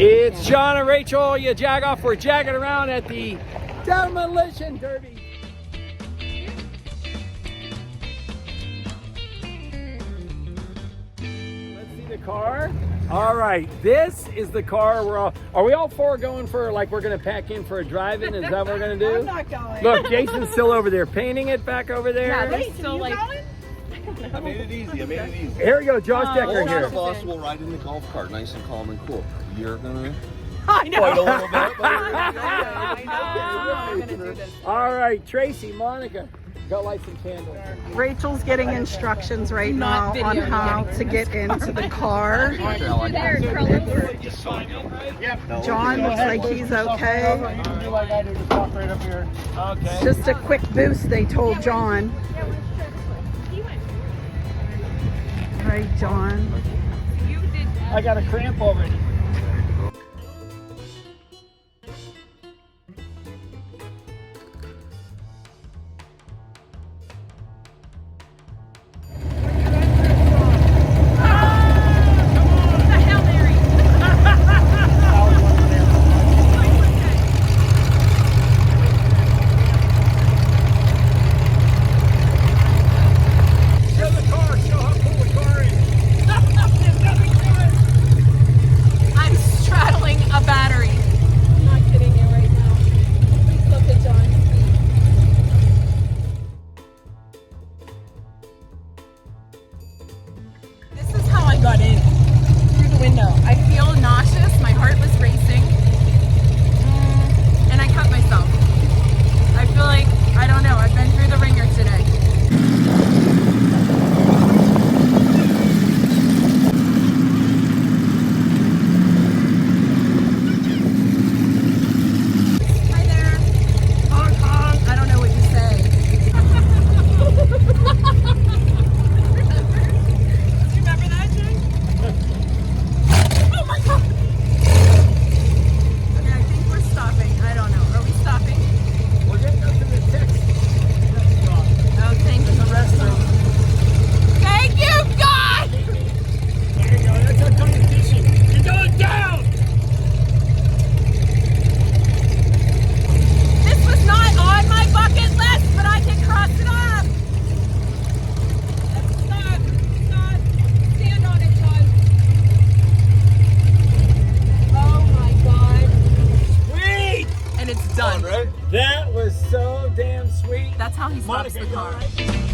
It's John and Rachel, you jag off. We're jagging around at the Demolition Derby. Let's see the car. All right, this is the car are we all four going for, like, we're gonna pack in for a drive-in? Is that what we're gonna do? I'm not going. Look, Jason's still over there painting it back over there. Yeah, wait, still like. I made it easy. Here we go, Josh Decker All here. of us will ride in the golf cart, nice and calm and cool. You're gonna I know. fight a little bit, but I'm gonna do this. All right, Tracy, Monica, go light some candles. Rachel's getting instructions right now on how to get into the car. John looks like he's okay. Okay. Just a quick boost, they told John. All right, John. I got a cramp already. Got in through the window. I feel nauseous. My heart was racing. And I cut myself. I feel like, I don't know, I've been through the ringer today. Hi there. Honk honk. I don't know what you say. Done. right? That was so damn sweet. That's how he stops Monica, the car. you all right?